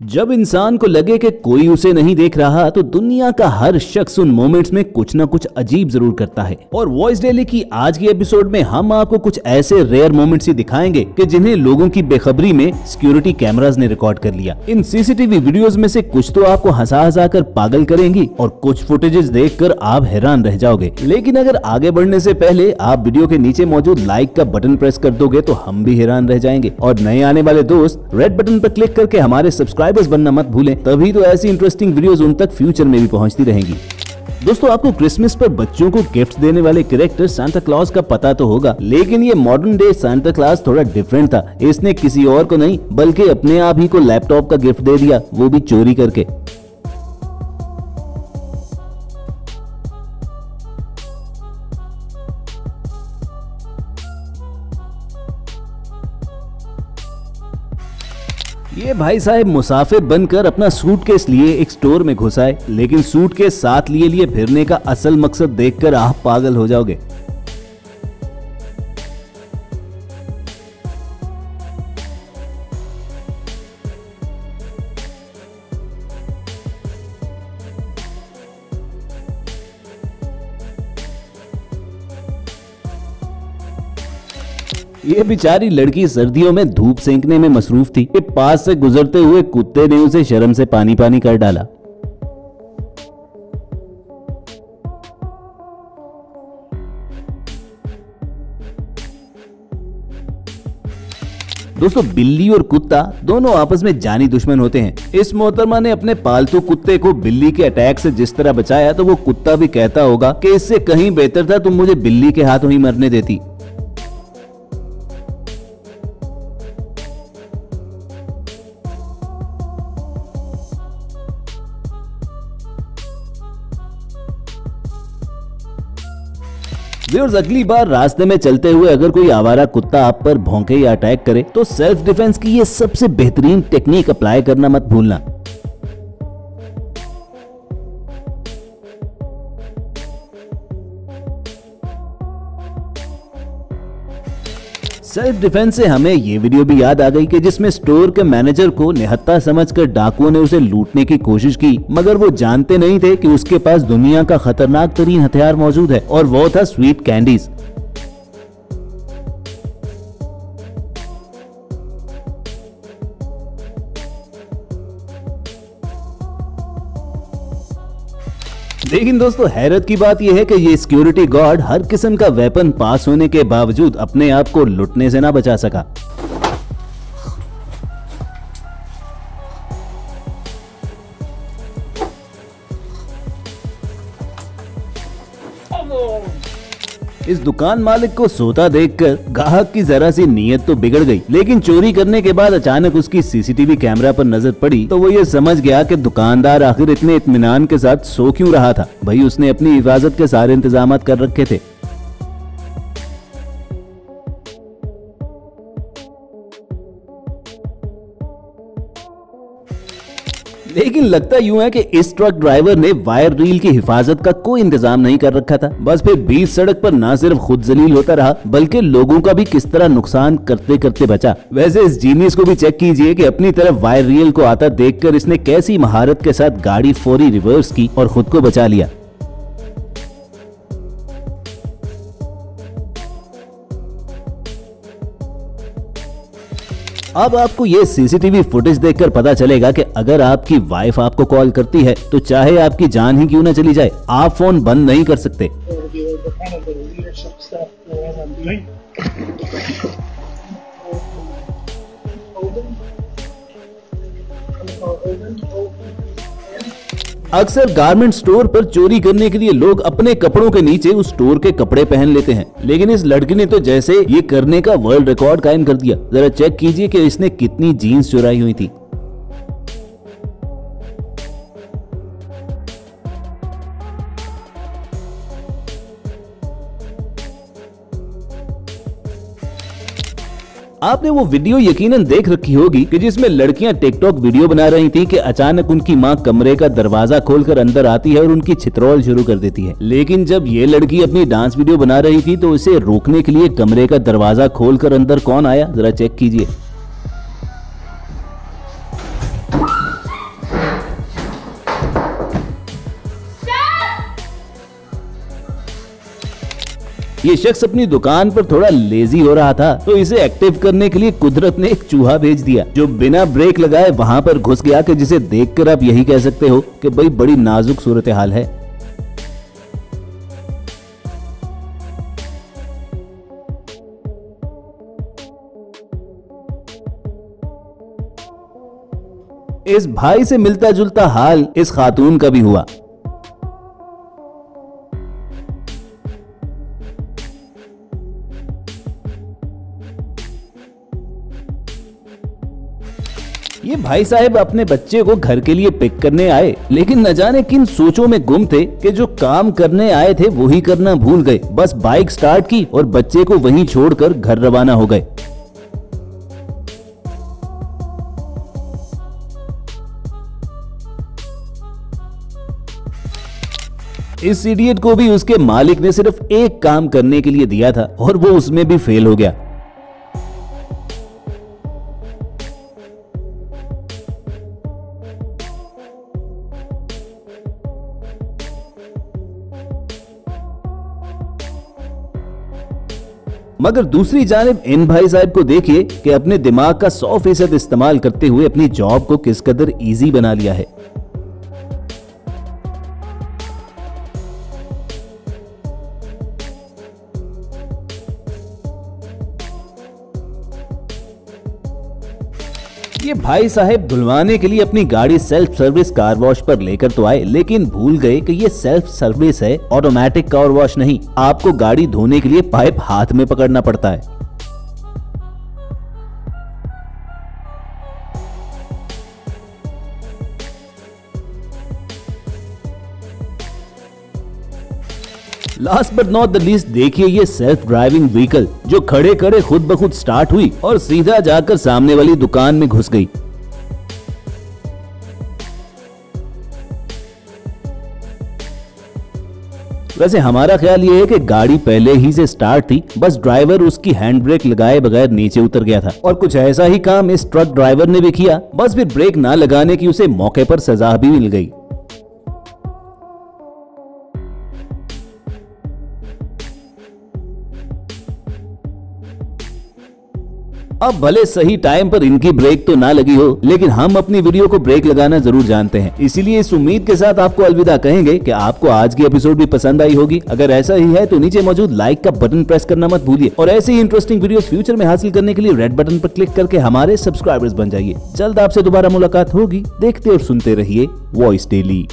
जब इंसान को लगे कि कोई उसे नहीं देख रहा तो दुनिया का हर शख्स उन मोमेंट्स में कुछ ना कुछ अजीब जरूर करता है। और वॉइस डेली की आज की एपिसोड में हम आपको कुछ ऐसे रेयर मोमेंट्स ही दिखाएंगे कि जिन्हें लोगों की बेखबरी में सिक्योरिटी कैमरास ने रिकॉर्ड कर लिया। इन सीसीटीवी वीडियोस में से कुछ तो आपको हंसा हंसा कर पागल करेंगी और कुछ फुटेजेस देखकर आप हैरान रह जाओगे। लेकिन अगर आगे बढ़ने से पहले आप वीडियो के नीचे मौजूद लाइक का बटन प्रेस कर दोगे तो हम भी हैरान रह जाएंगे। और नए आने वाले दोस्त रेड बटन पर क्लिक करके हमारे सब्सक्राइबर्स बनना मत भूलें, तभी तो ऐसी इंटरेस्टिंग वीडियोस उन तक फ्यूचर में भी पहुंचती रहेंगी। दोस्तों, आपको क्रिसमस पर बच्चों को गिफ्ट देने वाले कैरेक्टर सांता क्लॉज का पता तो होगा, लेकिन ये मॉडर्न डे सांता क्लॉज थोड़ा डिफरेंट था। इसने किसी और को नहीं बल्कि अपने आप ही को लैपटॉप का गिफ्ट दे दिया, वो भी चोरी करके। ये भाई साहब मुसाफिर बनकर अपना सूटकेस लिए एक स्टोर में घुस आए, लेकिन सूटकेस साथ लिए फिरने का असल मकसद देखकर आप पागल हो जाओगे। ये बेचारी लड़की सर्दियों में धूप सेंकने में मसरूफ थी कि पास से गुजरते हुए कुत्ते ने उसे शर्म से पानी पानी कर डाला। दोस्तों, बिल्ली और कुत्ता दोनों आपस में जानी दुश्मन होते हैं। इस मोहतरमा ने अपने पालतू कुत्ते को बिल्ली के अटैक से जिस तरह बचाया तो वो कुत्ता भी कहता होगा कि इससे कहीं बेहतर था तुम मुझे बिल्ली के हाथों ही मरने देती। व्यूअर्स, अगली बार रास्ते में चलते हुए अगर कोई आवारा कुत्ता आप पर भौंके या अटैक करे तो सेल्फ डिफेंस की ये सबसे बेहतरीन टेक्निक अप्लाई करना मत भूलना। सेल्फ डिफेंस से हमें ये वीडियो भी याद आ गई कि जिसमें स्टोर के मैनेजर को निहत्था समझकर डाकुओं ने उसे लूटने की कोशिश की, मगर वो जानते नहीं थे कि उसके पास दुनिया का खतरनाक तरीन हथियार मौजूद है और वो था स्वीट कैंडीज। लेकिन दोस्तों, हैरत की बात यह है कि ये सिक्योरिटी गार्ड हर किस्म का वेपन पास होने के बावजूद अपने आप को लुटने से ना बचा सका। इस दुकान मालिक को सोता देखकर ग्राहक की जरा सी नीयत तो बिगड़ गई, लेकिन चोरी करने के बाद अचानक उसकी सीसीटीवी कैमरा पर नजर पड़ी तो वो ये समझ गया कि दुकानदार आखिर इतने इत्मीनान के साथ सो क्यों रहा था। भाई, उसने अपनी हिफाजत के सारे इंतजाम कर रखे थे। लेकिन लगता यूं है कि इस ट्रक ड्राइवर ने वायर रील की हिफाजत का कोई इंतजाम नहीं कर रखा था। बस फिर बीच सड़क पर ना सिर्फ खुद जलील होता रहा बल्कि लोगों का भी किस तरह नुकसान करते करते बचा। वैसे इस जीनियस को भी चेक कीजिए कि अपनी तरफ वायर रील को आता देखकर इसने कैसी महारत के साथ गाड़ी फौरी रिवर्स की और खुद को बचा लिया। अब आपको ये सीसीटीवी फुटेज देखकर पता चलेगा कि अगर आपकी वाइफ आपको कॉल करती है तो चाहे आपकी जान ही क्यों ना चली जाए, आप फोन बंद नहीं कर सकते। अक्सर गारमेंट स्टोर पर चोरी करने के लिए लोग अपने कपड़ों के नीचे उस स्टोर के कपड़े पहन लेते हैं, लेकिन इस लड़की ने तो जैसे ये करने का वर्ल्ड रिकॉर्ड कायम कर दिया। जरा चेक कीजिए कि इसने कितनी जीन्स चुराई हुई थी। आपने वो वीडियो यकीनन देख रखी होगी कि जिसमें लड़कियां टिकटॉक वीडियो बना रही थी कि अचानक उनकी मां कमरे का दरवाजा खोलकर अंदर आती है और उनकी छितरौल शुरू कर देती है। लेकिन जब ये लड़की अपनी डांस वीडियो बना रही थी तो इसे रोकने के लिए कमरे का दरवाजा खोलकर अंदर कौन आया, जरा चेक कीजिए। ये शख्स अपनी दुकान पर थोड़ा लेजी हो रहा था, तो इसे एक्टिव करने के लिए कुदरत ने एक चूहा भेज दिया जो बिना ब्रेक लगाए वहाँ पर घुस गया, कि जिसे देखकर आप यही कह सकते हो कि भाई बड़ी नाजुक सूरत हाल है। इस भाई से मिलता जुलता हाल इस खातून का भी हुआ। ये भाई साहब अपने बच्चे को घर के लिए पिक करने आए, लेकिन न जाने किन सोचों में गुम थे कि जो काम करने आए थे वही करना भूल गए। बस बाइक स्टार्ट की और बच्चे को वहीं छोड़कर घर रवाना हो गए। इस इडियट को भी उसके मालिक ने सिर्फ एक काम करने के लिए दिया था और वो उसमें भी फेल हो गया। मगर दूसरी जानिब इन भाई साहब को देखिए कि अपने दिमाग का 100% इस्तेमाल करते हुए अपनी जॉब को किस कदर इजी बना लिया है। ये भाई साहब धुलवाने के लिए अपनी गाड़ी सेल्फ सर्विस कार वॉश पर लेकर तो आए, लेकिन भूल गए कि ये सेल्फ सर्विस है, ऑटोमेटिक कार वॉश नहीं। आपको गाड़ी धोने के लिए पाइप हाथ में पकड़ना पड़ता है। Last but not the least देखिए ये सेल्फ ड्राइविंग व्हीकल जो खड़े खड़े खुद ब खुद स्टार्ट हुई और सीधा जाकर सामने वाली दुकान में घुस गई। वैसे हमारा ख्याल ये है कि गाड़ी पहले ही से स्टार्ट थी, बस ड्राइवर उसकी हैंड ब्रेक लगाए बगैर नीचे उतर गया था। और कुछ ऐसा ही काम इस ट्रक ड्राइवर ने भी किया, बस फिर ब्रेक ना लगाने की उसे मौके पर सजा भी मिल गई। अब भले सही टाइम पर इनकी ब्रेक तो ना लगी हो, लेकिन हम अपनी वीडियो को ब्रेक लगाना जरूर जानते हैं। इसीलिए इस उम्मीद के साथ आपको अलविदा कहेंगे कि आपको आज की एपिसोड भी पसंद आई होगी। अगर ऐसा ही है तो नीचे मौजूद लाइक का बटन प्रेस करना मत भूलिए और ऐसे ही इंटरेस्टिंग वीडियोस फ्यूचर में हासिल करने के लिए रेड बटन पर क्लिक करके हमारे सब्सक्राइबर्स बन जाइए। जल्द आपसे दोबारा मुलाकात होगी। देखते और सुनते रहिए वॉइस डेली।